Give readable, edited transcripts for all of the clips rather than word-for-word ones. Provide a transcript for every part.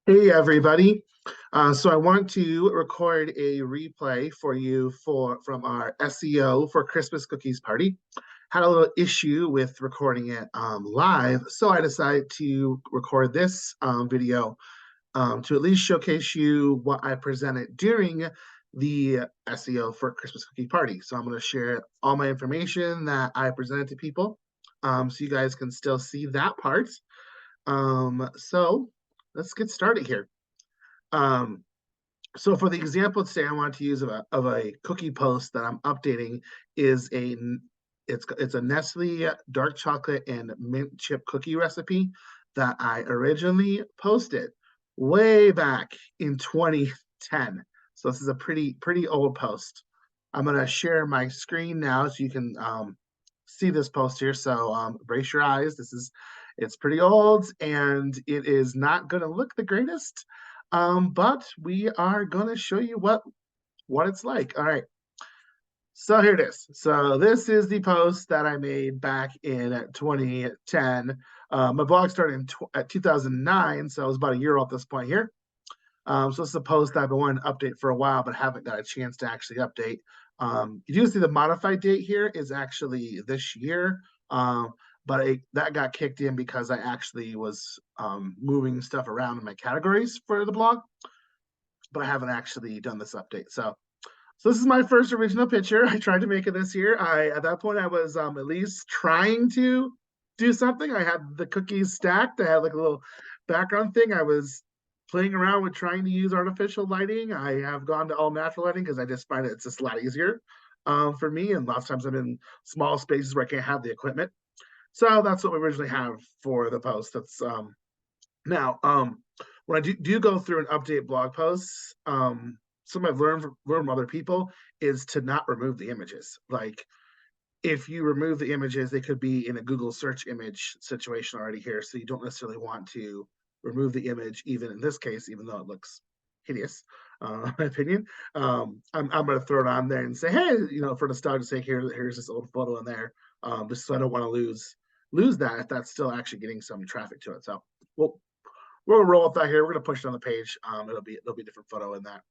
Hey everybody. So I want to record a replay for you from our SEO for Christmas cookies party. Had a little issue with recording it live, so I decided to record this video to at least showcase you what I presented during the SEO for Christmas cookie party. So I'm going to share all my information that I presented to people, so you guys can still see that part. So let's get started here. Um, so for the example today, I want to use of a cookie post that I'm updating is it's a Nestle dark chocolate and mint chip cookie recipe that I originally posted way back in 2010. So this is a pretty old post. I'm gonna share my screen now so you can see this post here. So brace your eyes. It's pretty old and it is not gonna look the greatest. But we are going to show you what it's like. All right. So here it is. So this is the post that I made back in 2010. My blog started at 2009, so I was about a year old at this point here. So it's a post I've been wanting to update for a while, but haven't got a chance to actually update. You do see the modified date here is actually this year. But that got kicked in because I actually was moving stuff around in my categories for the blog, but I haven't actually done this update. So this is my first original picture. I tried to make it this year. At that point I was at least trying to do something. I had the cookies stacked. I had like a little background thing. I was playing around with trying to use artificial lighting. I have gone to all natural lighting because I just find it's just a lot easier for me. And lots of times I'm in small spaces where I can't have the equipment. So that's what we originally have for the post. That's now when I do go through and update blog posts, something I've learned from other people is to not remove the images. Like if you remove the images, they could be in a Google search image situation already here. So you don't necessarily want to remove the image, even in this case, even though it looks hideous, in my opinion. I'm going to throw it on there and say, hey, for nostalgia's sake, here's this old photo in there, just so I don't want to lose that if that's still actually getting some traffic to it. So we'll roll with that here. We're going to push it on the page. It'll be a different photo in that.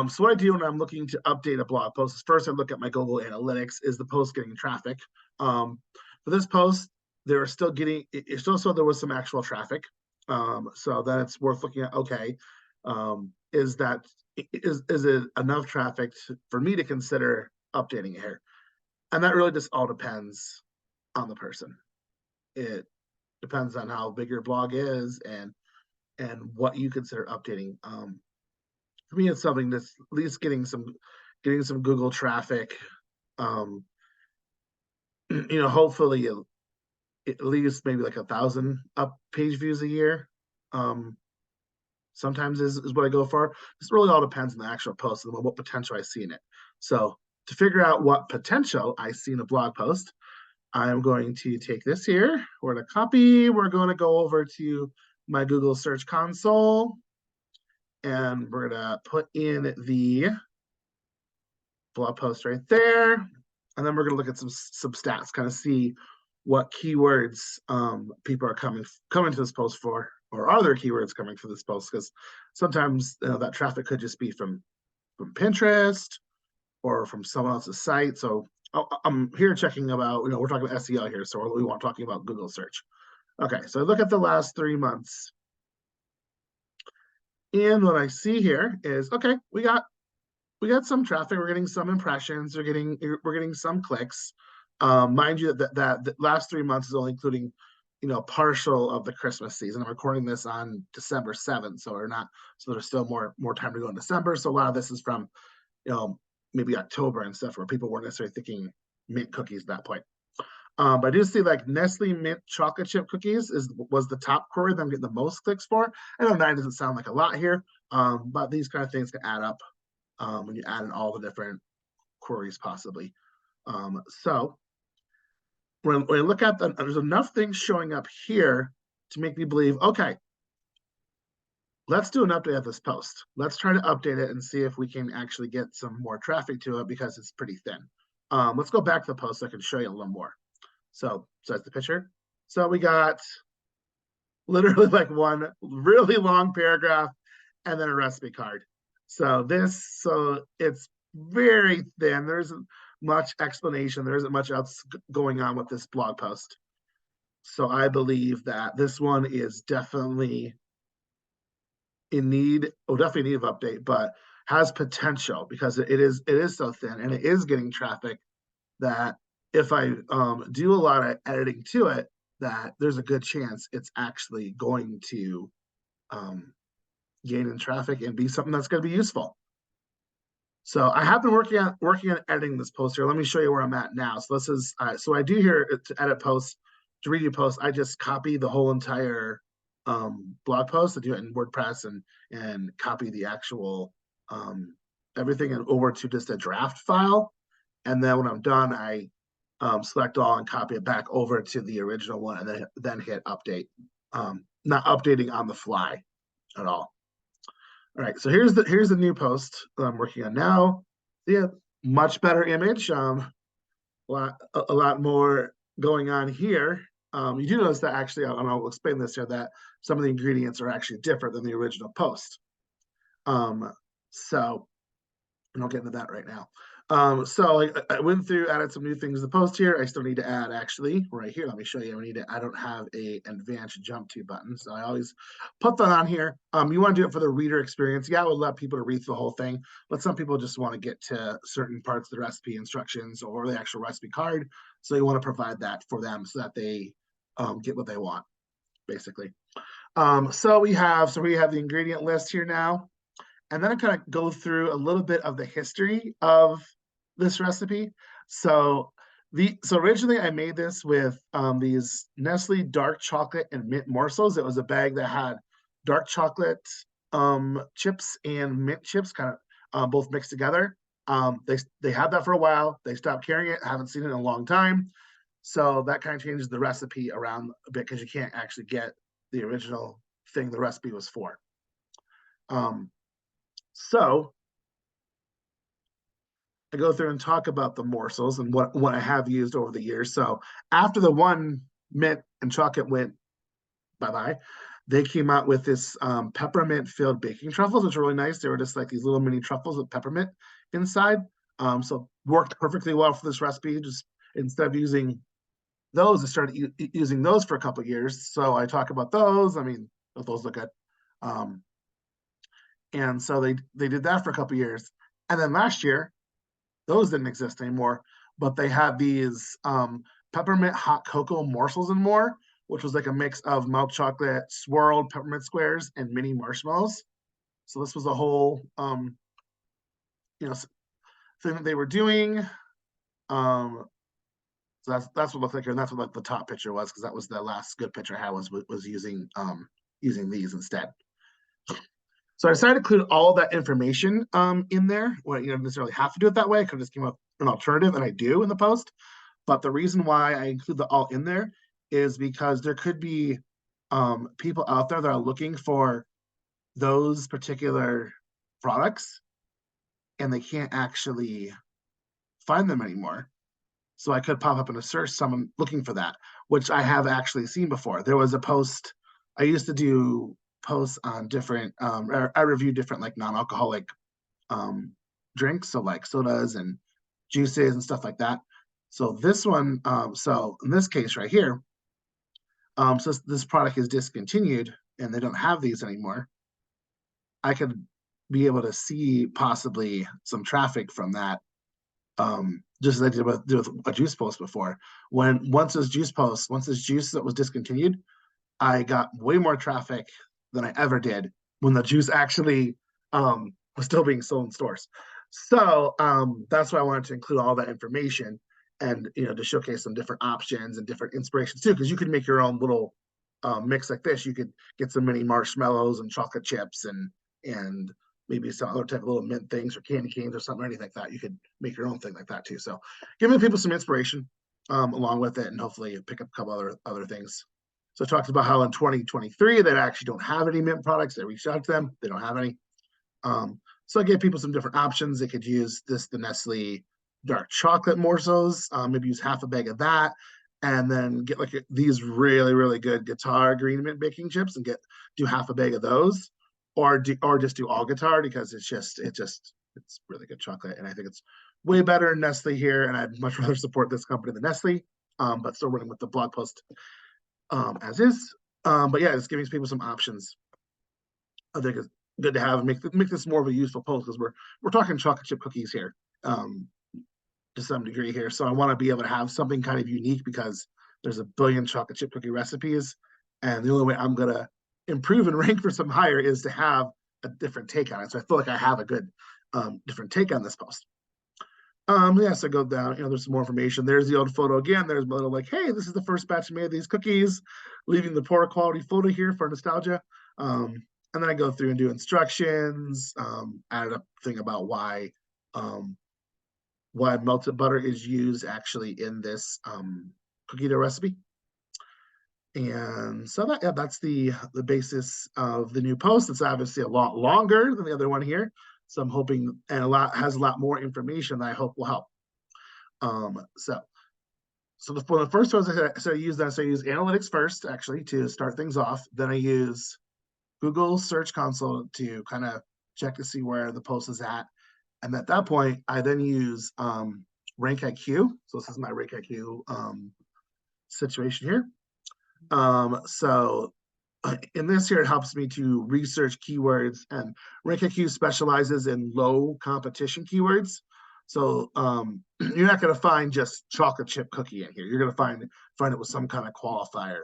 So what I do when I'm looking to update a blog post is first I look at my Google Analytics. Is the post getting traffic? For this post, there was some actual traffic. So then it's worth looking at. Okay, is it enough traffic for me to consider updating it here? And that really just all depends on the person. It depends on how big your blog is and what you consider updating. For me, it's something that's at least getting some Google traffic. Um, hopefully at least maybe like 1,000 up page views a year. Um, Sometimes is what I go for. This really all depends on the actual post and what potential I see in it. So to figure out what potential I see in a blog post, I'm going to take this here. We're going to copy. We're going to go over to my Google Search Console, and we're going to put in the blog post right there. And then we're going to look at some stats, kind of see what keywords people are coming to this post for, or are there keywords coming for this post? Because sometimes that traffic could just be from Pinterest or from someone else's site. So I'm here checking about, we're talking about SEO here, so we want talking about Google search. Okay, so look at the last 3 months. And what I see here is, okay, we got some traffic. We're getting some impressions. We're getting some clicks. Mind you that the last 3 months is only including, partial of the Christmas season. I'm recording this on December 7th, so there's still more time to go in December. So a lot of this is from, maybe October and stuff where people weren't necessarily thinking mint cookies at that point. But I do see like Nestle mint chocolate chip cookies was the top query that I'm getting the most clicks for. I know 9 doesn't sound like a lot here, but these kind of things can add up when you add in all the different queries possibly. So when I look at there's enough things showing up here to make me believe, okay, let's do an update of this post. Let's try to update it and see if we can actually get some more traffic to it because it's pretty thin. Let's go back to the post so I can show you a little more. So that's the picture. So we got literally like one really long paragraph and then a recipe card. So it's very thin. There isn't much explanation. There isn't much else going on with this blog post. So I believe that this one is definitely in need, definitely need of update, but has potential because it is so thin and it is getting traffic that if I do a lot of editing to it, that there's a good chance it's actually going to um, gain in traffic and be something that's going to be useful. So I have been working on editing this post here. Let me show you where I'm at now. So this is so I do here to edit posts, to redo posts. I just copy the whole entire blog post. I do it in WordPress and copy the actual everything and over to just a draft file. And then when I'm done, I select all and copy it back over to the original one, and then hit update. Not updating on the fly at all. All right, so here's the new post that I'm working on now. Yeah, much better image. A lot more going on here. You do notice that actually, and I'll explain this here, that some of the ingredients are actually different than the original post. So, and I'll get into that right now. So I went through, added some new things to the post here. I still need to add actually right here. Let me show you. I don't have an advanced jump to button. So I always put that on here. You want to do it for the reader experience. Yeah, I would love people to read through the whole thing, but some people just want to get to certain parts of the recipe instructions or the actual recipe card. So you want to provide that for them so that they get what they want, basically. So we have the ingredient list here now. And then I kind of go through a little bit of the history of this recipe. So originally I made this with these Nestle dark chocolate and mint morsels. It was a bag that had dark chocolate chips and mint chips kind of both mixed together. They had that for a while. They stopped carrying it. I haven't seen it in a long time. So that kind of changes the recipe around a bit because you can't actually get the original thing the recipe was for. So I go through and talk about the morsels and what I have used over the years. So after the one mint and chocolate went bye-bye, they came out with this peppermint filled baking truffles, which are really nice. They were just like these little mini truffles with peppermint inside. So worked perfectly well for this recipe. Just instead of using those, I started using those for a couple of years. So I talk about those. I mean, those look good. And so they did that for a couple of years. And then last year, those didn't exist anymore, but they had these peppermint hot cocoa morsels and more, which was like a mix of milk chocolate, swirled peppermint squares, and mini marshmallows. So this was a whole thing that they were doing. So that's what it looked like, and that's what like the top picture was, because that was the last good picture I had was using these instead. So I decided to include all that information in there. Well, you don't necessarily have to do it that way. I could have just came up with an alternative, and I do in the post. But the reason why I include the all in there is because there could be people out there that are looking for those particular products, and they can't actually find them anymore. So I could pop up in a search someone looking for that, which I have actually seen before. There was a post I used to do posts on different I review different like non-alcoholic drinks, so like sodas and juices and stuff like that. So this one, so in this case right here, so this product is discontinued and they don't have these anymore. I could be able to see possibly some traffic from that, just as I did with a juice post before. Once this juice that was discontinued, I got way more traffic than I ever did when the juice actually was still being sold in stores. So that's why I wanted to include all that information and to showcase some different options and different inspirations too, because you could make your own little mix like this. You could get some mini marshmallows and chocolate chips and maybe some other type of little mint things or candy canes or something, or anything like that. You could make your own thing like that too. So giving people some inspiration along with it, and hopefully pick up a couple other things. So it talks about how in 2023 they actually don't have any mint products. They reached out to them, they don't have any. So I gave people some different options. They could use the Nestle dark chocolate morsels, maybe use half a bag of that, and then get like these really, really good guitar green mint baking chips and do half a bag of those, or just do all guitar because it's really good chocolate, and I think it's way better than Nestle here, and I'd much rather support this company than Nestle, but still running with the blog post as is. But yeah, it's giving people some options. I think it's good to have make this more of a useful post because we're talking chocolate chip cookies here. Um, to some degree here. So I want to be able to have something kind of unique because there's a billion chocolate chip cookie recipes. And the only way I'm going to improve and rank for some higher is to have a different take on it. So I feel like I have a good different take on this post. Yeah, so I go down, there's some more information. There's the old photo again. There's my little like, hey, this is the first batch made of these cookies, leaving the poor quality photo here for nostalgia. And then I go through and do instructions, added a thing about why melted butter is used actually in this cookie dough recipe. And so that's the basis of the new post. It's obviously a lot longer than the other one here. So I'm hoping, and has a lot more information that I hope will help. So the first ones I use analytics first, actually, to start things off. Then I use Google Search Console to kind of check to see where the post is at. And at that point, I then use Rank IQ. So this is my Rank IQ situation here. So in this here, it helps me to research keywords, and Rank IQ specializes in low competition keywords. So you're not going to find just chocolate chip cookie in here. You're going to find it with some kind of qualifier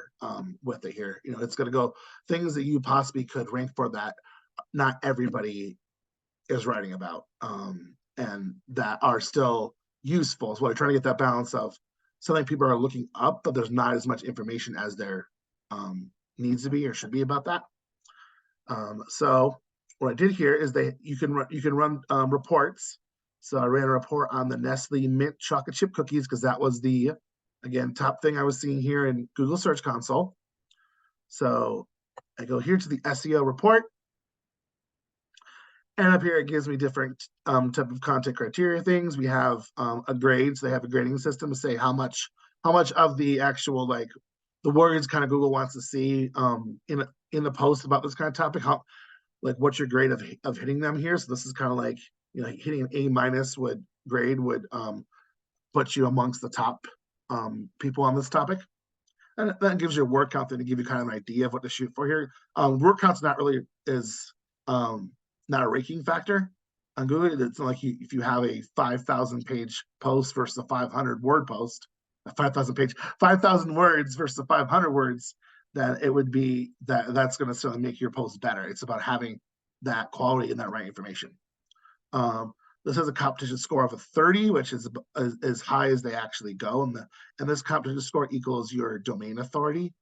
with it here. It's going to go things that you possibly could rank for that not everybody is writing about, and that are still useful. So we're trying to get that balance of something people are looking up, but there's not as much information as there needs to be or should be about that. So what I did here is you can run reports. So I ran a report on the Nestle Mint chocolate chip cookies because that was the, again, top thing I was seeing here in Google Search Console. So I go here to the SEO report. And up here, it gives me different type of content criteria things. We have a grade. So they have a grading system to say how much of the actual, like, the words kind of Google wants to see in the post about this kind of topic. What's your grade of hitting them here? So this is kind of like, hitting an A- grade would put you amongst the top people on this topic. And that gives you a word count then to give you kind of an idea of what to shoot for here. Word count's not really not a ranking factor on Google. It's not like if you have a 5,000 page post versus a 500 word post, 5,000 words versus 500 words, then it would be that's going to certainly make your post better. It's about having that quality and that right information. This has a competition score of a 30, which is as high as they actually go. And this competition score equals your domain authority.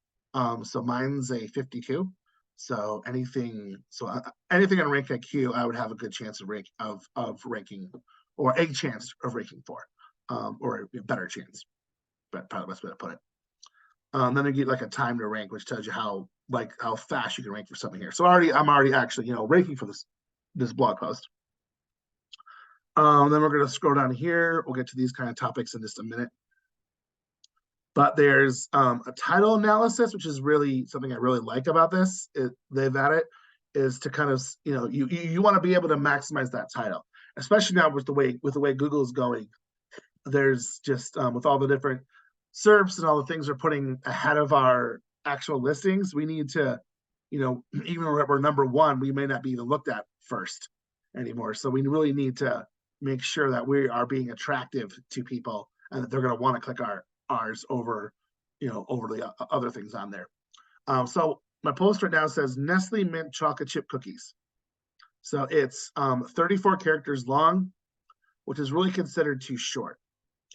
So mine's a 52. So anything on Rank IQ, I would have a good chance of ranking, or a chance of ranking for, or a better chance. But probably the best way to put it. Then you get like a time to rank, which tells you how fast you can rank for something here. So I'm already actually ranking for this blog post. Then we're going to scroll down here. We'll get to these kind of topics in just a minute. But there's a title analysis, which is really something I really like about this. They've added is to kind of, you want to be able to maximize that title, especially now with the way Google is going. There's just with all the different SERPs and all the things we're putting ahead of our actual listings, we need to, even when we're number one, we may not be even looked at first anymore. So we really need to make sure that we are being attractive to people and that they're going to want to click ours over the other things on there. So my post right now says Nestle Mint chocolate chip cookies. So it's 34 characters long, which is really considered too short.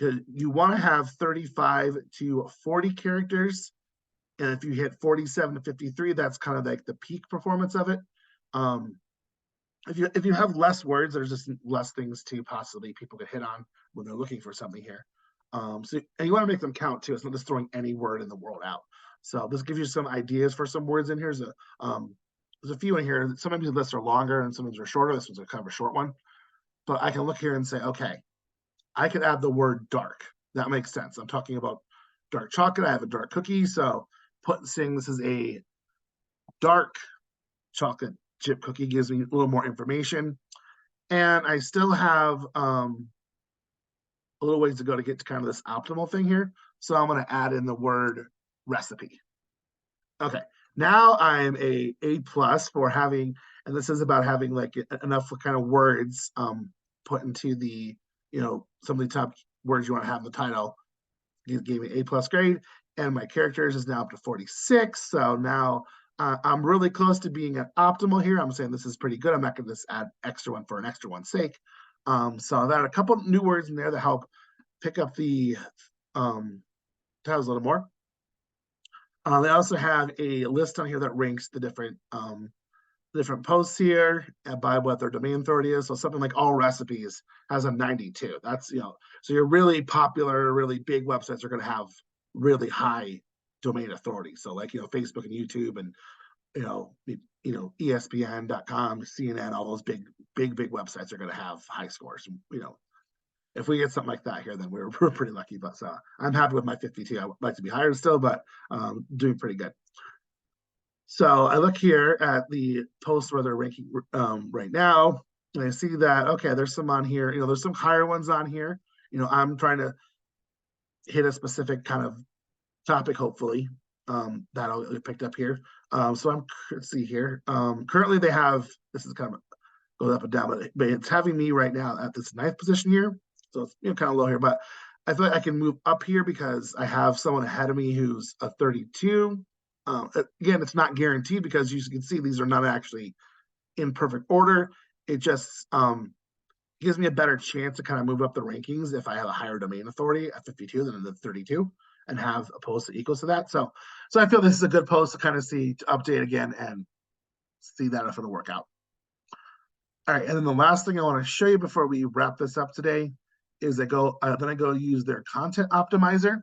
You want to have 35 to 40 characters. And if you hit 47 to 53, that's kind of like the peak performance of it. If you have less words, there's just less things to possibly people get hit on when they're looking for something here. And you want to make them count too. It's not just throwing any word in the world out. So this gives you some ideas for some words in here. There's a few in here. Sometimes the lists are longer and sometimes they're shorter. This one's kind of a short one. But I can look here and say, okay, I could add the word dark. That makes sense. I'm talking about dark chocolate. I have a dark cookie. So saying this is a dark chocolate chip cookie gives me a little more information. And I still have a little ways to go to get to kind of this optimal thing here. So I'm going to add in the word recipe. Okay, now I'm a plus for having, and this is about having like enough kind of words put into the, some of the top words you want to have in the title. You gave me A+ grade, and my characters is now up to 46. So now I'm really close to being at optimal here. I'm saying this is pretty good. I'm not going to just add extra one for an extra one's sake. So I've added a couple new words in there that help pick up the titles a little more. They also have a list on here that ranks the different posts here by what their domain authority is. So something like All Recipes has a 92. That's, so your really popular, really big websites are going to have really high domain authority. So like, Facebook and YouTube and, ESPN.com, CNN, all those big websites are going to have high scores. If we get something like that here, then we're pretty lucky. But I'm happy with my 52. I would like to be higher still, but doing pretty good. So I look here at the posts where they're ranking right now, and I see that, okay, there's some on here. There's some higher ones on here. I'm trying to hit a specific kind of topic, hopefully, that'll get picked up here. So let's see here. Currently they have, this is kind of goes up and down, but it's having me right now at this 9th position here. So it's kind of low here, but I feel like I can move up here because I have someone ahead of me who's a 32. Again, it's not guaranteed because you can see these are not actually in perfect order. It just gives me a better chance to kind of move up the rankings if I have a higher domain authority at 52 than the 32 and have a post that equals to that. So I feel this is a good post to kind of see, to update again and see that if it'll work out. All right, and then the last thing I want to show you before we wrap this up today is I go use their content optimizer.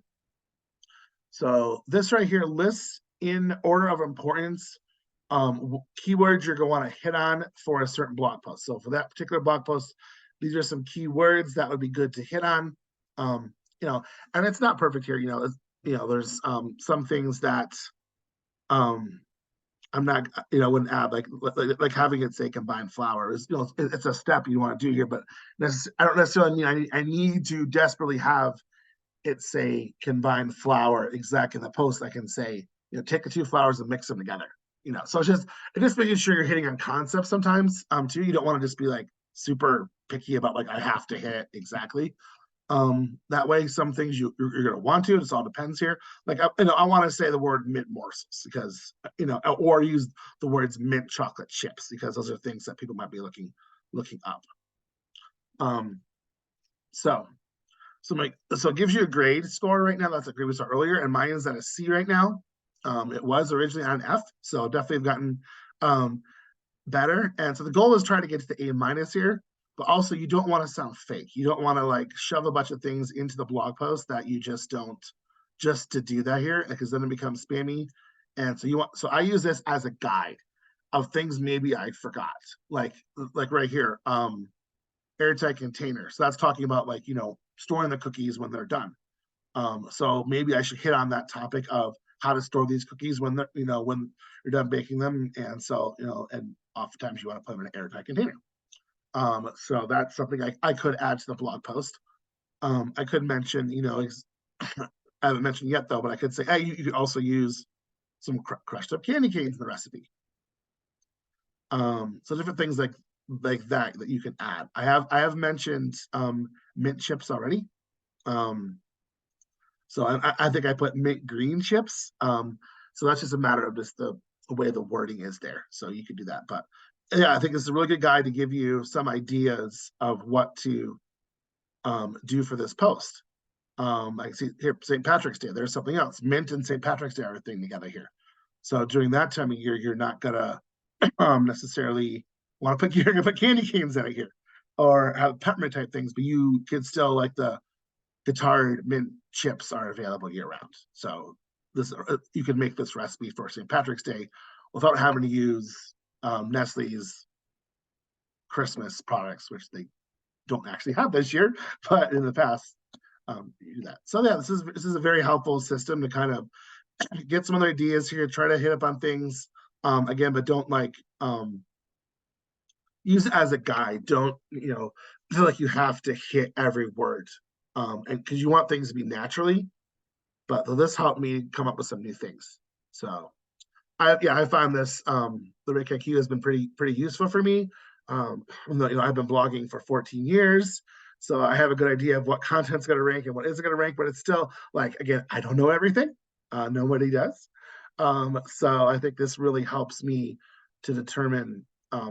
So this right here lists in order of importance keywords you're going to want to hit on for a certain blog post. So for that particular blog post, these are some keywords that would be good to hit on. And it's not perfect here. There's some things that I'm not, wouldn't add like having it say combined flour is, it's a step you want to do here, but I don't necessarily mean I need to desperately have it say combined flour exact in the post. I can say, take the 2 flours and mix them together. So it's just making sure you're hitting on concepts sometimes too. You don't want to just be like super picky about like I have to hit exactly. That way, some things you're going to want to. It all depends here. Like I want to say the word mint morsels because or use the words mint chocolate chips because those are things that people might be looking up. So it gives you a grade score right now. That's a grade we saw earlier, and mine is at a C right now. It was originally on F, so definitely have gotten better. And so the goal is trying to get to the A- here. But also, you don't want to sound fake. You don't want to like shove a bunch of things into the blog post that you just don't, just to do that here, because then it becomes spammy. And so I use this as a guide of things maybe I forgot, like right here, airtight container. So that's talking about like storing the cookies when they're done. So maybe I should hit on that topic of how to store these cookies when they're when you're done baking them. And so and oftentimes you want to put them in an airtight container. So that's something I could add to the blog post. I could mention, I haven't mentioned yet though, but I could say, hey, you could also use some crushed up candy canes in the recipe. So different things like that you can add. I have mentioned mint chips already. So I think I put mint green chips. So that's just a matter of just the way the wording is there. So you could do that, but yeah, I think this is a really good guide to give you some ideas of what to do for this post. I see here St. Patrick's Day. There's something else. Mint and St. Patrick's Day are a thing together here. So during that time of year, you're not gonna necessarily want to you're gonna put candy canes in it here, or have peppermint type things, but you could still like the guitar mint chips are available year round. So this you can make this recipe for St. Patrick's Day without having to use Nestle's Christmas products, which they don't actually have this year, but in the past you do that. So yeah, this is a very helpful system to kind of get some other ideas here, try to hit up on things again, but don't like use it as a guide. Don't feel like you have to hit every word, and because you want things to be naturally. But this helped me come up with some new things. So I found this the Rank IQ has been pretty useful for me. I've been blogging for 14 years, so I have a good idea of what content's going to rank and what isn't going to rank. But it's still like, again, I don't know everything. Nobody does. So I think this really helps me to determine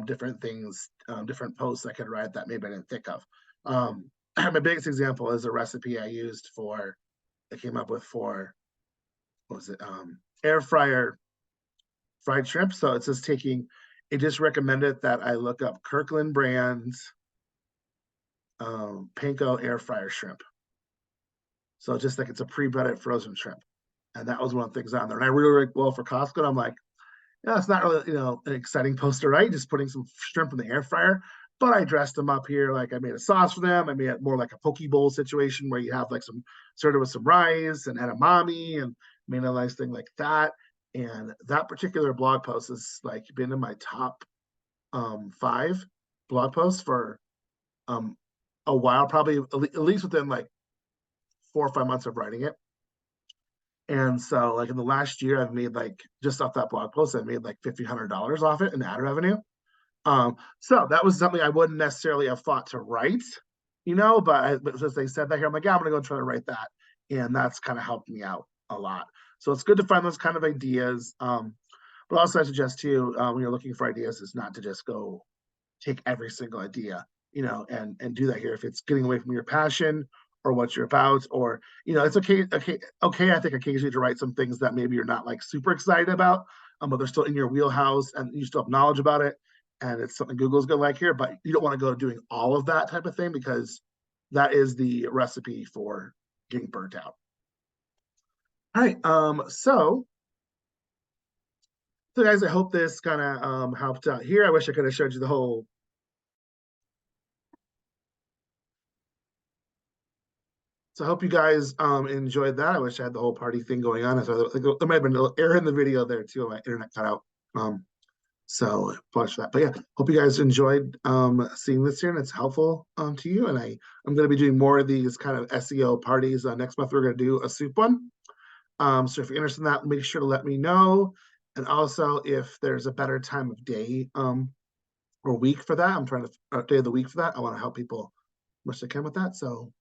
different things, different posts I could write that maybe I didn't think of. My biggest example is a recipe I came up with for, what was it? Air fryer fried shrimp. So it's just it just recommended that I look up Kirkland brands panko air fryer shrimp. So just like it's a pre-breaded frozen shrimp. And that was one of the things on there. And I really well for Costco. And I'm like, yeah, it's not really, an exciting post to write, just putting some shrimp in the air fryer. But I dressed them up here. Like I made a sauce for them. I made it more like a poke bowl situation where you have like some sort of with some rice and edamame and made a nice thing like that. And that particular blog post has like been in my top 5 blog posts for a while, probably at least within like 4 or 5 months of writing it. And so like in the last year, I've made like just off that blog post, I've made like $1,500 off it in ad revenue. So that was something I wouldn't necessarily have thought to write, but as they said that here, I'm like, yeah, I'm gonna go try to write that. And that's kind of helped me out a lot. So it's good to find those kind of ideas. But also I suggest too, when you're looking for ideas, is not to just go take every single idea, and do that here. If it's getting away from your passion or what you're about, or it's okay. I think occasionally to write some things that maybe you're not like super excited about, but they're still in your wheelhouse and you still have knowledge about it, and it's something Google's gonna like here. But you don't want to go doing all of that type of thing because that is the recipe for getting burnt out. All right. So guys, I hope this kind of helped out here. I wish I could have showed you the whole. So I hope you guys enjoyed that. I wish I had the whole party thing going on. So there might have been an error in the video there too. My internet cut out. So apologize for that. But yeah, hope you guys enjoyed seeing this here and it's helpful to you. And I'm going to be doing more of these kind of SEO parties. Next month, we're going to do a soup one. So if you're interested in that, make sure to let me know. And also, if there's a better time of day or week for that, I'm trying to day of the week for that. I want to help people as much as I can with that. So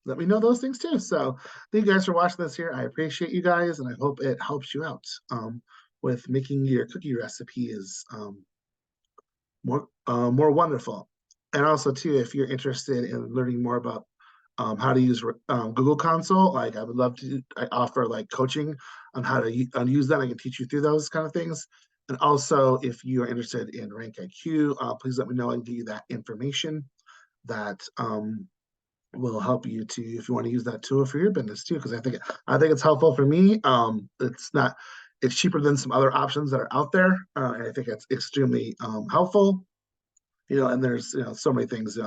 let me know those things too. So thank you guys for watching this here. I appreciate you guys, and I hope it helps you out with making your cookie recipes more wonderful. And also too, if you're interested in learning more about how to use Google Console, like I would love to. I offer like coaching on how to use that. I can teach you through those kind of things. And also, if you are interested in Rank IQ, please let me know and give you that information that will help you to, if you want to use that tool for your business too, because I think it's helpful for me. It's cheaper than some other options that are out there, and I think it's extremely helpful. And there's so many things.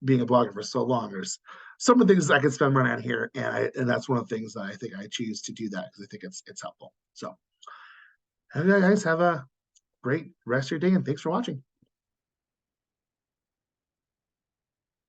Being a blogger for so long, there's so many things I could spend money on here, and that's one of the things that I think I choose to do that because I think it's helpful. So, guys, have a great rest of your day, and thanks for watching.